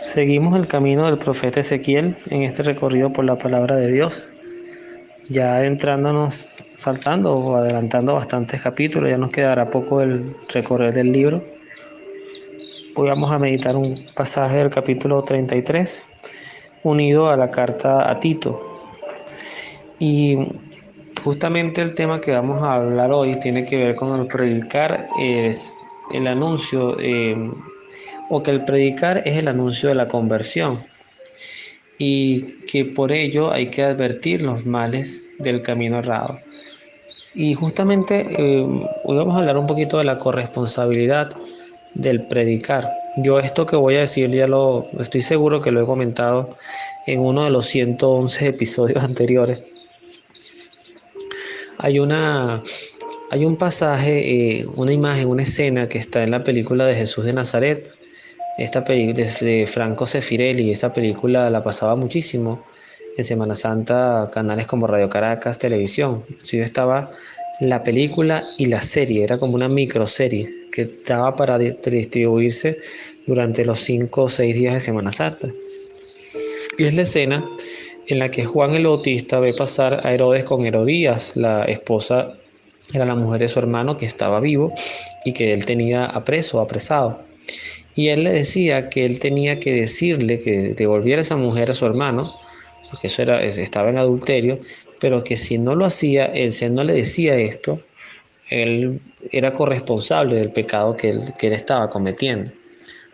Seguimos el camino del profeta Ezequiel en este recorrido por la palabra de Dios, ya adentrándonos, saltando o adelantando bastantes capítulos, ya nos quedará poco el recorrer del libro. Hoy vamos a meditar un pasaje del capítulo 33, unido a la carta a Tito. Y justamente el tema que vamos a hablar hoy tiene que ver con el predicar, es el anuncio, o que el predicar es el anuncio de la conversión, y que por ello hay que advertir los males del camino errado. Y justamente hoy vamos a hablar un poquito de la corresponsabilidad del predicar. Yo esto que voy a decir ya lo estoy seguro que lo he comentado en uno de los 111 episodios anteriores. Hay un pasaje, una imagen, una escena que está en la película de Jesús de Nazaret. Esta película de Franco Sefirelli. Esta película la pasaba muchísimo en Semana Santa, canales como Radio Caracas, Televisión. Sí, estaba la película y la serie, era como una microserie que estaba para distribuirse durante los 5 o 6 días de Semana Santa. Y es la escena en la que Juan el Bautista ve pasar a Herodes con Herodías, la esposa, era la mujer de su hermano que estaba vivo y que él tenía apresado. Y él le decía que él tenía que decirle que devolviera esa mujer a su hermano, porque estaba en adulterio, pero que si no lo hacía, si él no le decía esto, él era corresponsable del pecado que él estaba cometiendo,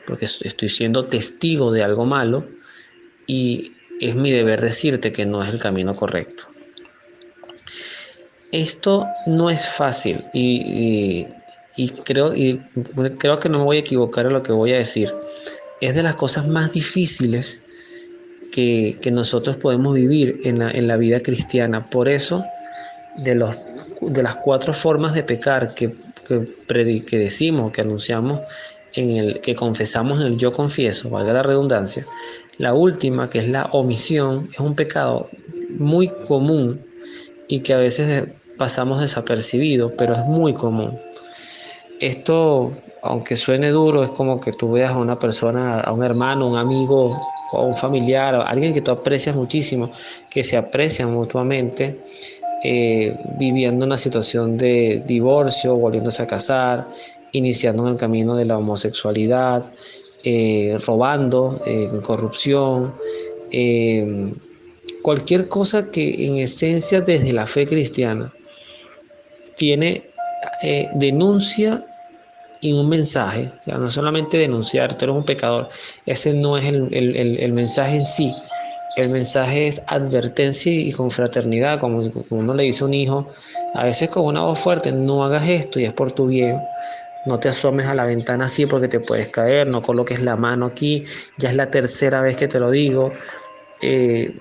porque estoy siendo testigo de algo malo y es mi deber decirte que no es el camino correcto. Esto no es fácil y creo que no me voy a equivocar en lo que voy a decir. Es de las cosas más difíciles que nosotros podemos vivir en la vida cristiana. Por eso, de las 4 formas de pecar que decimos, que anunciamos, que confesamos en el yo confieso, valga la redundancia, la última, que es la omisión, es un pecado muy común y que a veces pasamos desapercibido, pero es muy común. Esto, aunque suene duro, es como que tú veas a una persona, a un hermano, un amigo o a un familiar, a alguien que tú aprecias muchísimo, que se aprecian mutuamente, viviendo una situación de divorcio, volviéndose a casar, iniciando en el camino de la homosexualidad, robando, corrupción, cualquier cosa que en esencia desde la fe cristiana tiene denuncia y un mensaje. O sea, no solamente denunciar, tú eres un pecador, ese no es el mensaje en sí. El mensaje es advertencia y confraternidad, como uno le dice a un hijo, a veces con una voz fuerte: no hagas esto y es por tu bien. No te asomes a la ventana así porque te puedes caer, no coloques la mano aquí, ya es la tercera vez que te lo digo. Ese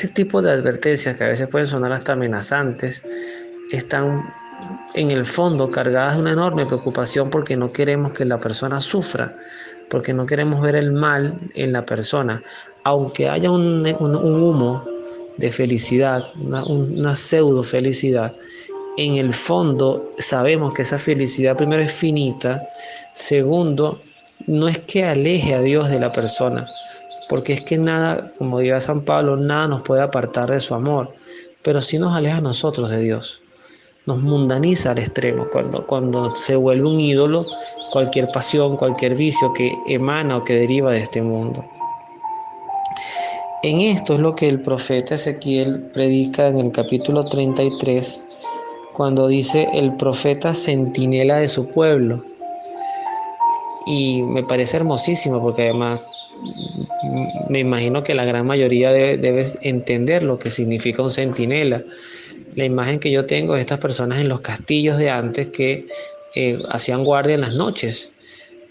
tipo de advertencias, que a veces pueden sonar hasta amenazantes, están en el fondo cargadas de una enorme preocupación, porque no queremos que la persona sufra, porque no queremos ver el mal en la persona, aunque haya un humo de felicidad, una pseudo felicidad. En el fondo sabemos que esa felicidad, primero, es finita, segundo, no es que aleje a Dios de la persona, porque es que nada, como diría San Pablo, nada nos puede apartar de su amor, pero sí nos aleja a nosotros de Dios. Nos mundaniza al extremo, cuando se vuelve un ídolo cualquier pasión, cualquier vicio que emana o que deriva de este mundo. En esto es lo que el profeta Ezequiel predica en el capítulo 33, cuando dice: el profeta centinela de su pueblo. Y me parece hermosísimo, porque además me imagino que la gran mayoría debe entender lo que significa un centinela. La imagen que yo tengo de estas personas en los castillos de antes, que hacían guardia en las noches.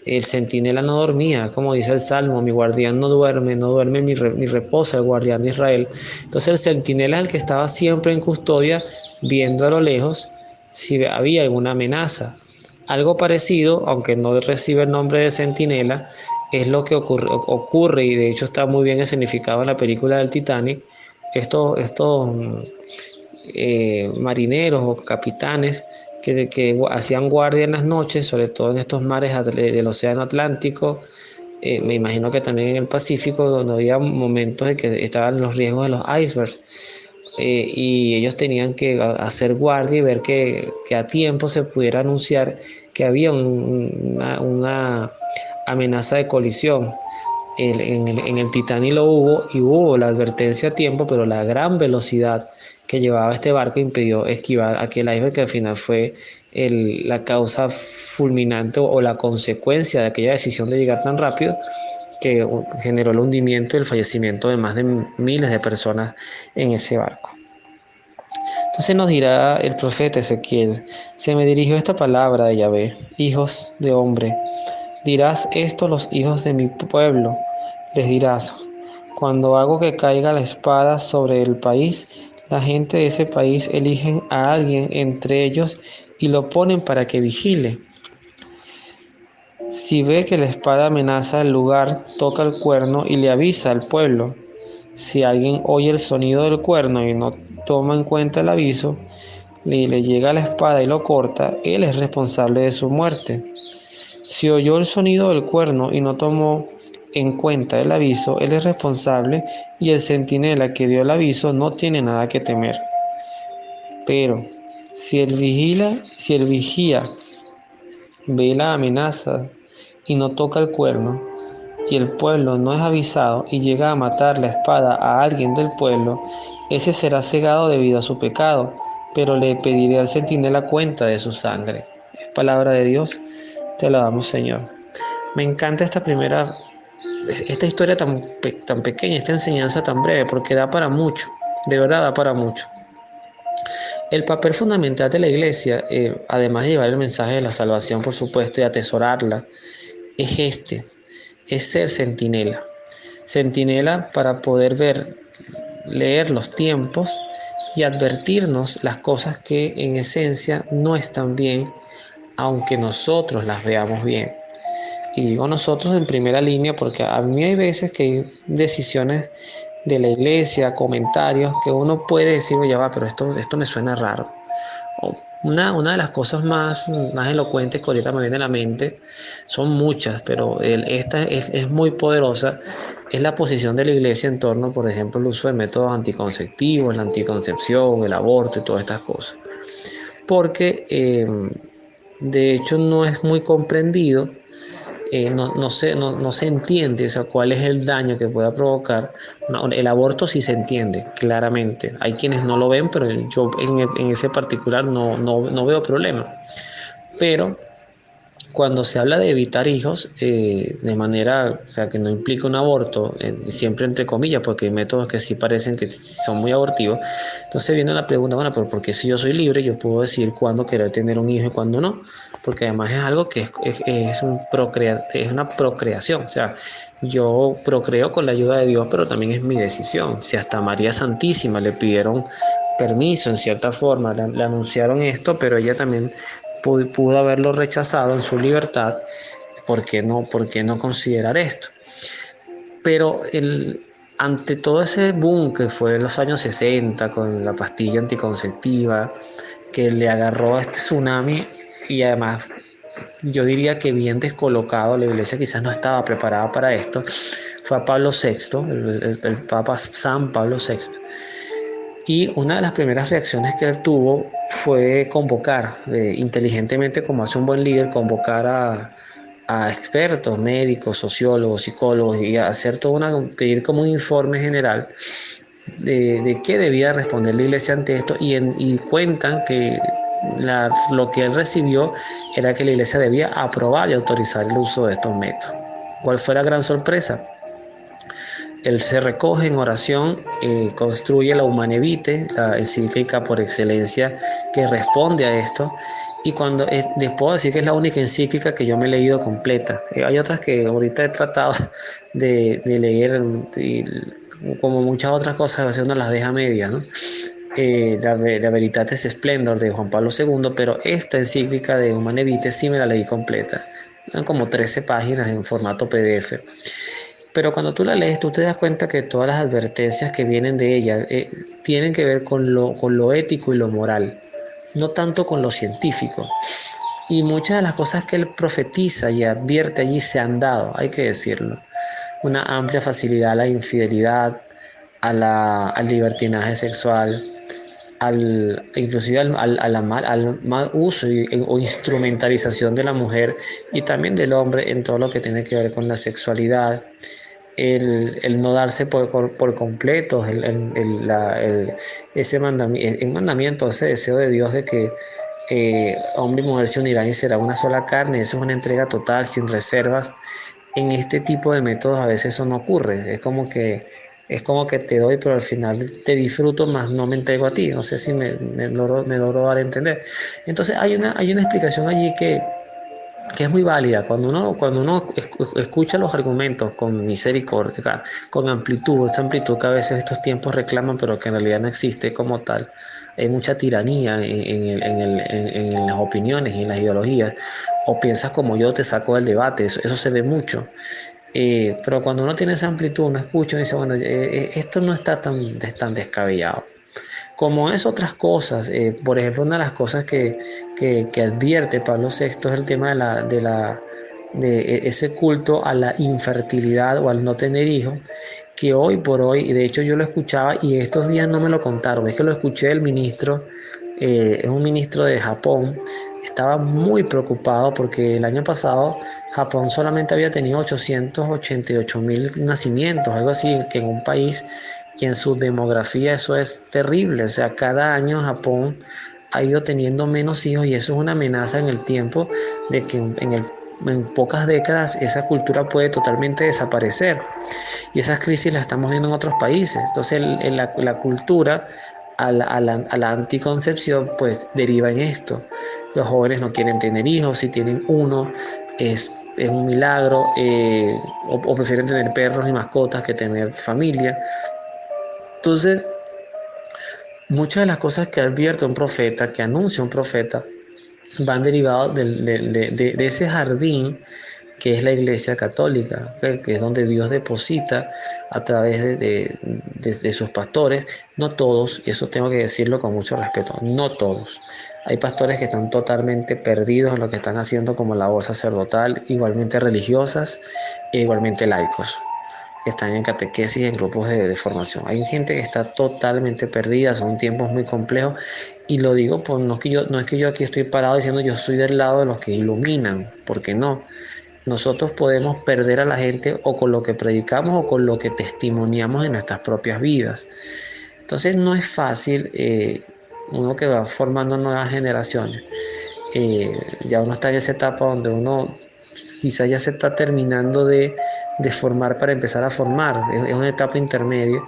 El centinela no dormía, como dice el Salmo: mi guardián no duerme ni reposa el guardián de Israel. Entonces el centinela es el que estaba siempre en custodia, viendo a lo lejos si había alguna amenaza. Algo parecido, aunque no recibe el nombre de centinela, es lo que ocurre, y de hecho está muy bien escenificado en la película del Titanic. Estos marineros o capitanes que hacían guardia en las noches, sobre todo en estos mares del Océano Atlántico, Me imagino que también en el Pacífico, donde había momentos en que estaban los riesgos de los icebergs. Y ellos tenían que hacer guardia y ver que a tiempo se pudiera anunciar que había una amenaza de colisión. En el Titanic lo hubo y hubo la advertencia a tiempo, pero la gran velocidad que llevaba este barco impidió esquivar aquel iceberg que al final fue la causa fulminante o la consecuencia de aquella decisión de llegar tan rápido que generó el hundimiento y el fallecimiento de más de miles de personas en ese barco. Entonces nos dirá el profeta Ezequiel: se me dirigió esta palabra de Yahvé: hijos de hombre, dirás esto a los hijos de mi pueblo, les dirás: cuando hago que caiga la espada sobre el país, la gente de ese país eligen a alguien entre ellos y lo ponen para que vigile. Si ve que la espada amenaza el lugar, toca el cuerno y le avisa al pueblo. Si alguien oye el sonido del cuerno y no toma en cuenta el aviso, y le llega la espada y lo corta, él es responsable de su muerte. Si oyó el sonido del cuerno y no tomó en cuenta el aviso, él es responsable y el centinela que dio el aviso no tiene nada que temer. Pero si el vigía ve la amenaza y no toca el cuerno, y el pueblo no es avisado y llega a matar la espada a alguien del pueblo, ese será cegado debido a su pecado, pero le pediré al centinela cuenta de su sangre. Es palabra de Dios, te la damos, Señor. Me encanta esta historia tan pequeña, esta enseñanza tan breve, porque da para mucho, de verdad da para mucho. El papel fundamental de la iglesia, además de llevar el mensaje de la salvación, por supuesto, y atesorarla, es ser centinela. Centinela para poder leer los tiempos y advertirnos las cosas que en esencia no están bien, aunque nosotros las veamos bien. Y digo nosotros en primera línea porque a mí hay veces que hay decisiones de la iglesia, comentarios, que uno puede decir: oye, va, pero esto me suena raro. Una de las cosas más elocuentes que ahorita me viene a la mente, son muchas, pero esta es muy poderosa, es la posición de la iglesia en torno, por ejemplo, al uso de métodos anticonceptivos, la anticoncepción, el aborto y todas estas cosas. Porque de hecho no es muy comprendido, no se entiende, o sea, cuál es el daño que pueda provocar. No, el aborto sí se entiende claramente, hay quienes no lo ven, pero yo en ese particular no veo problema. Pero cuando se habla de evitar hijos, de manera, o sea, que no implica un aborto, siempre entre comillas, porque hay métodos que sí parecen que son muy abortivos, entonces viene la pregunta: bueno, pero ¿por qué si yo soy libre, yo puedo decir cuándo querer tener un hijo y cuándo no? Porque además es algo que es una procreación, o sea, yo procreo con la ayuda de Dios, pero también es mi decisión. Si hasta María Santísima le pidieron permiso en cierta forma, le anunciaron esto, pero ella también pudo haberlo rechazado en su libertad. ¿Por qué no considerar esto? Pero ante todo ese boom que fue en los años 60 con la pastilla anticonceptiva, que le agarró a este tsunami, y además yo diría que bien descolocado, la iglesia quizás no estaba preparada para esto, fue a Pablo VI, el Papa San Pablo VI. Y una de las primeras reacciones que él tuvo fue convocar, inteligentemente, como hace un buen líder, convocar a expertos, médicos, sociólogos, psicólogos, y hacer pedir como un informe general de qué debía responder la iglesia ante esto, y cuentan que lo que él recibió era que la iglesia debía aprobar y autorizar el uso de estos métodos. ¿Cuál fue la gran sorpresa? Él se recoge en oración, construye la Humane Vitae, la encíclica por excelencia que responde a esto, y les puedo decir que es la única encíclica que yo me he leído completa. Hay otras que ahorita he tratado de leer, y como muchas otras cosas, a veces uno las deja medias, ¿no? La Veritatis Splendor de Juan Pablo II, pero esta encíclica de Humane Vitae sí me la leí completa. Eran como 13 páginas en formato PDF. Pero cuando tú la lees, tú te das cuenta que todas las advertencias que vienen de ella tienen que ver con lo ético y lo moral, no tanto con lo científico. Y muchas de las cosas que él profetiza y advierte allí se han dado, hay que decirlo. Una amplia facilidad a la infidelidad, al libertinaje sexual, inclusive al mal uso o instrumentalización de la mujer y también del hombre en todo lo que tiene que ver con la sexualidad, el no darse por completo, ese mandamiento, ese deseo de Dios de que hombre y mujer se unirán y será una sola carne. Eso es una entrega total, sin reservas. En este tipo de métodos a veces eso no ocurre. Es como que te doy, pero al final te disfruto, más no me entrego a ti. No sé si me logro dar a entender. Entonces hay una explicación allí que es muy válida. Cuando uno escucha los argumentos con misericordia, con amplitud, esta amplitud que a veces estos tiempos reclaman, pero que en realidad no existe como tal. Hay mucha tiranía en las opiniones y en las ideologías. O piensas como yo, te saco del debate. Eso se ve mucho. Pero cuando uno tiene esa amplitud, uno escucha y dice, bueno, esto no está tan descabellado. Como es otras cosas, por ejemplo, una de las cosas que advierte Pablo VI es el tema de ese culto a la infertilidad o al no tener hijos, que hoy por hoy, y de hecho yo lo escuchaba y estos días no me lo contaron, es que lo escuché del ministro, es un ministro de Japón, estaba muy preocupado porque el año pasado Japón solamente había tenido 888.000 nacimientos, algo así, que en un país y en su demografía eso es terrible. O sea, cada año Japón ha ido teniendo menos hijos y eso es una amenaza en el tiempo de que en pocas décadas esa cultura puede totalmente desaparecer. Y esas crisis las estamos viendo en otros países. Entonces la cultura a la anticoncepción pues deriva en esto. Los jóvenes no quieren tener hijos, si tienen uno es un milagro, o prefieren tener perros y mascotas que tener familia. Entonces, muchas de las cosas que advierte un profeta, que anuncia un profeta, van derivados de ese jardín que es la Iglesia Católica, que es donde Dios deposita a través de sus pastores. No todos, y eso tengo que decirlo con mucho respeto, no todos. Hay pastores que están totalmente perdidos en lo que están haciendo como labor sacerdotal, igualmente religiosas e igualmente laicos, que están en catequesis, en grupos de formación. Hay gente que está totalmente perdida, son tiempos muy complejos, y lo digo por no es que yo aquí estoy parado diciendo yo estoy del lado de los que iluminan, porque no. Nosotros podemos perder a la gente o con lo que predicamos o con lo que testimoniamos en nuestras propias vidas. Entonces no es fácil, uno que va formando nuevas generaciones. Ya uno está en esa etapa donde uno quizá ya se está terminando de formar para empezar a formar. Es una etapa intermedia.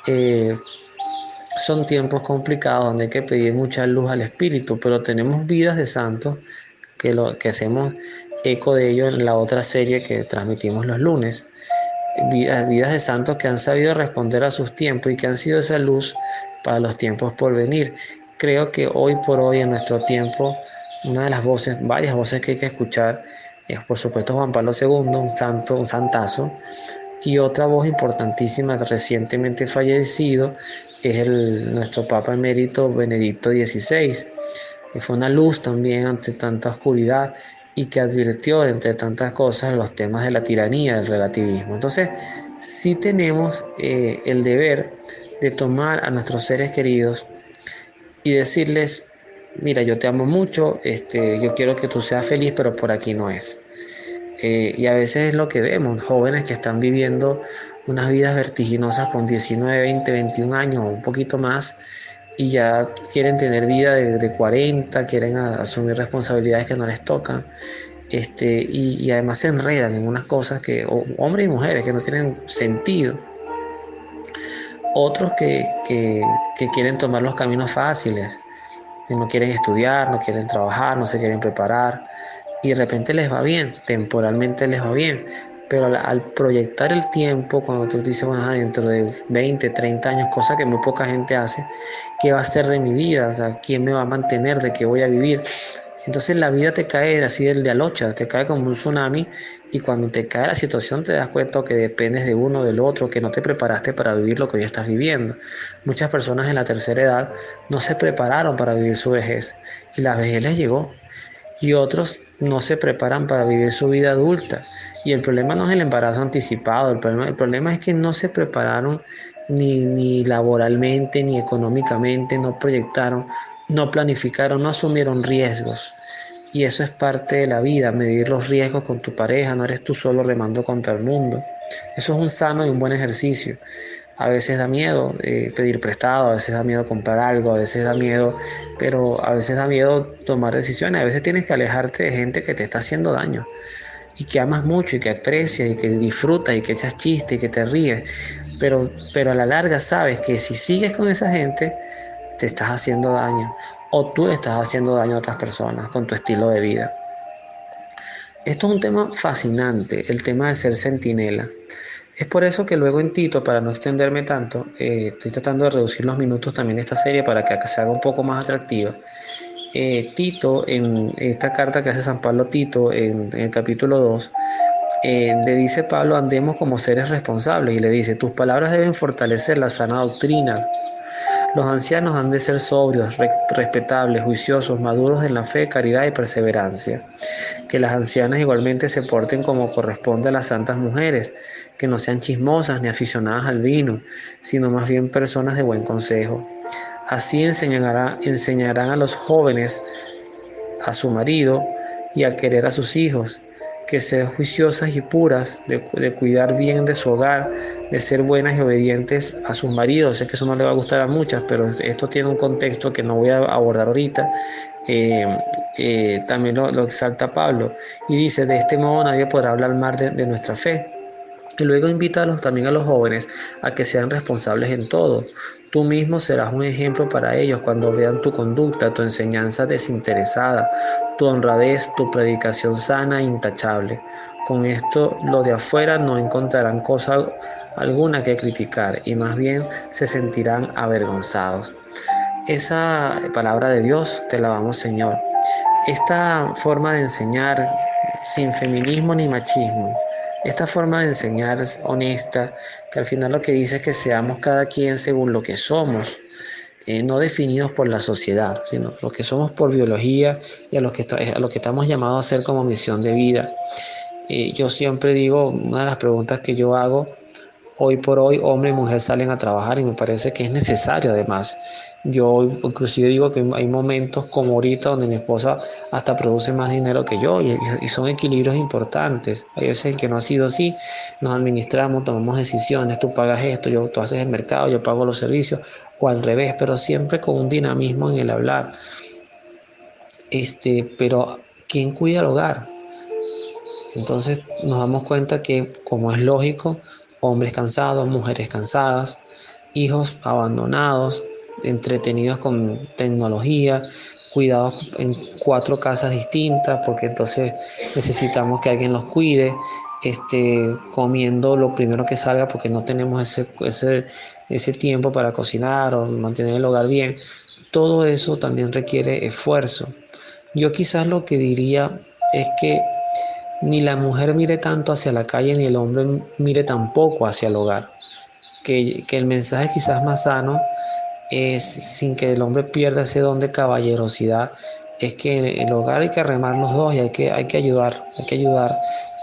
Eh, Son tiempos complicados donde hay que pedir mucha luz al espíritu, pero tenemos vidas de santos que hacemos eco de ello en la otra serie que transmitimos los lunes. Vidas de santos que han sabido responder a sus tiempos y que han sido esa luz para los tiempos por venir. Creo que hoy por hoy en nuestro tiempo, una de las voces, varias voces que hay que escuchar, es por supuesto Juan Pablo II, un santo, un santazo, y otra voz importantísima recientemente fallecido es nuestro Papa Emérito Benedicto XVI, que fue una luz también ante tanta oscuridad y que advirtió, entre tantas cosas, los temas de la tiranía, del relativismo. Entonces, sí tenemos el deber de tomar a nuestros seres queridos y decirles, mira, yo te amo mucho, yo quiero que tú seas feliz, pero por aquí no es. Y a veces es lo que vemos, jóvenes que están viviendo unas vidas vertiginosas con 19, 20, 21 años o un poquito más, y ya quieren tener vida de 40, quieren asumir responsabilidades que no les tocan, y además se enredan en unas cosas hombres y mujeres, que no tienen sentido. Otros que quieren tomar los caminos fáciles, que no quieren estudiar, no quieren trabajar, no se quieren preparar, y de repente les va bien, temporalmente les va bien, pero al proyectar el tiempo, cuando tú dices, bueno, dentro de 20, 30 años, cosa que muy poca gente hace, ¿qué va a ser de mi vida? O sea, ¿quién me va a mantener? ¿De qué voy a vivir? Entonces la vida te cae así del de alocha, te cae como un tsunami, y cuando te cae la situación te das cuenta que dependes de uno o del otro, que no te preparaste para vivir lo que hoy estás viviendo. Muchas personas en la tercera edad no se prepararon para vivir su vejez, y la vejez les llegó. y otros no se preparan para vivir su vida adulta. Y el problema no es el embarazo anticipado, el problema es que no se prepararon ni laboralmente, ni económicamente, no proyectaron, no planificaron, no asumieron riesgos. Y eso es parte de la vida, medir los riesgos con tu pareja, no eres tú solo remando contra el mundo. Eso es un sano y un buen ejercicio. A veces da miedo pedir prestado, a veces da miedo comprar algo, a veces da miedo, pero a veces da miedo tomar decisiones, a veces tienes que alejarte de gente que te está haciendo daño y que amas mucho y que aprecias y que disfrutas y que echas chistes y que te ríes, pero a la larga sabes que si sigues con esa gente te estás haciendo daño o tú le estás haciendo daño a otras personas con tu estilo de vida. Esto es un tema fascinante, el tema de ser centinela. Es por eso que luego en Tito, para no extenderme tanto, estoy tratando de reducir los minutos también de esta serie para que se haga un poco más atractiva. Tito, en esta carta que hace San Pablo a Tito, en el capítulo 2, le dice Pablo, andemos como seres responsables, y le dice, tus palabras deben fortalecer la sana doctrina. Los ancianos han de ser sobrios, respetables, juiciosos, maduros en la fe, caridad y perseverancia. Que las ancianas igualmente se porten como corresponde a las santas mujeres, que no sean chismosas ni aficionadas al vino, sino más bien personas de buen consejo. Así enseñarán a los jóvenes a su marido y a querer a sus hijos, que sean juiciosas y puras, de cuidar bien de su hogar, de ser buenas y obedientes a sus maridos. Sé que eso no le va a gustar a muchas, pero esto tiene un contexto que no voy a abordar ahorita. Eh, También lo exalta Pablo y dice, de este modo nadie podrá hablar mal de nuestra fe. Y luego invita también a los jóvenes a que sean responsables en todo. Tú mismo serás un ejemplo para ellos cuando vean tu conducta, tu enseñanza desinteresada, tu honradez, tu predicación sana e intachable. Con esto, los de afuera no encontrarán cosa alguna que criticar y más bien se sentirán avergonzados. Esa palabra de Dios te la damos, Señor. Esta forma de enseñar sin feminismo ni machismo, esta forma de enseñar es honesta, que al final lo que dice es que seamos cada quien según lo que somos, no definidos por la sociedad, sino lo que somos por biología y a lo que estamos llamados a hacer como misión de vida. Yo siempre digo, una de las preguntas que yo hago, hoy por hoy hombre y mujer salen a trabajar y me parece que es necesario además. Yo inclusive digo que hay momentos como ahorita donde mi esposa hasta produce más dinero que yo y son equilibrios importantes. Hay veces en que no ha sido así, nos administramos, tomamos decisiones, tú pagas esto, tú haces el mercado, yo pago los servicios o al revés, pero siempre con un dinamismo en el hablar. Pero ¿quién cuida el hogar? Entonces nos damos cuenta que, como es lógico, hombres cansados, mujeres cansadas, hijos abandonados, entretenidos con tecnología, cuidados en 4 casas distintas, porque entonces necesitamos que alguien los cuide, comiendo lo primero que salga porque no tenemos ese tiempo para cocinar o mantener el hogar bien. Todo eso también requiere esfuerzo. Yo quizás lo que diría es que ni la mujer mire tanto hacia la calle, ni el hombre mire tampoco hacia el hogar. Que el mensaje quizás más sano es, sin que el hombre pierda ese don de caballerosidad, es que en el hogar hay que remar los dos y hay que ayudar.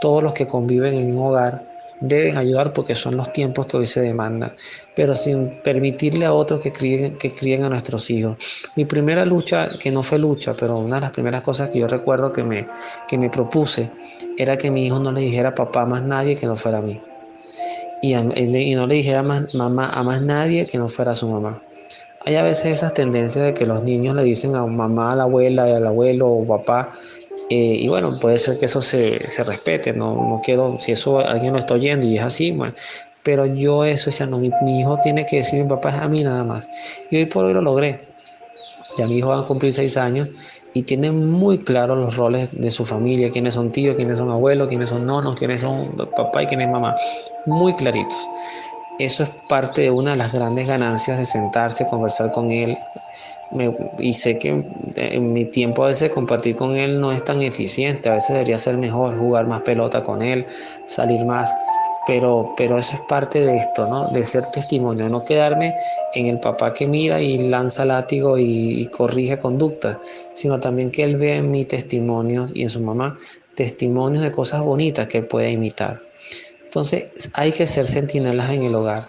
Todos los que conviven en un hogar deben ayudar porque son los tiempos que hoy se demandan, pero sin permitirle a otros que críen a nuestros hijos. Mi primera lucha, que no fue lucha, pero una de las primeras cosas que yo recuerdo que me propuse, era que mi hijo no le dijera papá a más nadie que no fuera a mí. Y no le dijera mamá a más nadie que no fuera a su mamá. Hay a veces esas tendencias de que los niños le dicen a mamá, a la abuela, al abuelo o papá, y bueno, puede ser que eso se respete, no quiero, si eso alguien lo está oyendo y es así, bueno, pero yo eso, o sea, no, mi hijo tiene que decir mi papá es a mí nada más. Y hoy por hoy lo logré. Ya mi hijo va a cumplir 6 años y tiene muy claros los roles de su familia, quiénes son tíos, quiénes son abuelos, quiénes son nonos, quiénes son papá y quién es mamá, muy claritos. Eso es parte de una de las grandes ganancias de sentarse, conversar con él. Y sé que en mi tiempo a veces compartir con él no es tan eficiente, a veces debería ser mejor jugar más pelota con él, salir más. pero eso es parte de esto, ¿no? De ser testimonio, no quedarme en el papá que mira y lanza látigo y corrige conductas, sino también que él vea en mi testimonio y en su mamá testimonios de cosas bonitas que él puede imitar. Entonces hay que ser centinelas en el hogar,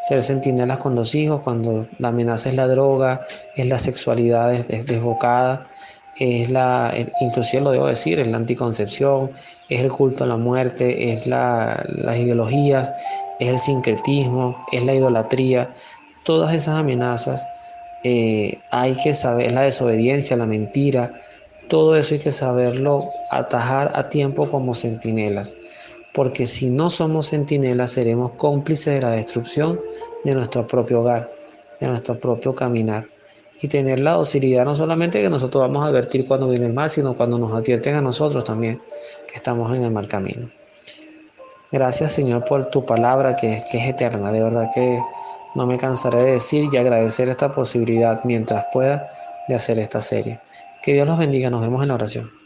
ser centinelas con los hijos cuando la amenaza es la droga, es la sexualidad desbocada, inclusive lo debo decir, es la anticoncepción, es el culto a la muerte, es las ideologías, es el sincretismo, es la idolatría. Todas esas amenazas hay que saber, la desobediencia, la mentira, todo eso hay que saberlo atajar a tiempo como centinelas, porque si no somos centinelas seremos cómplices de la destrucción de nuestro propio hogar, de nuestro propio caminar. Y tener la docilidad no solamente que nosotros vamos a advertir cuando viene el mal, sino cuando nos advierten a nosotros también que estamos en el mal camino. Gracias, Señor, por tu palabra que es eterna. De verdad que no me cansaré de decir y agradecer esta posibilidad mientras pueda de hacer esta serie. Que Dios los bendiga. Nos vemos en la oración.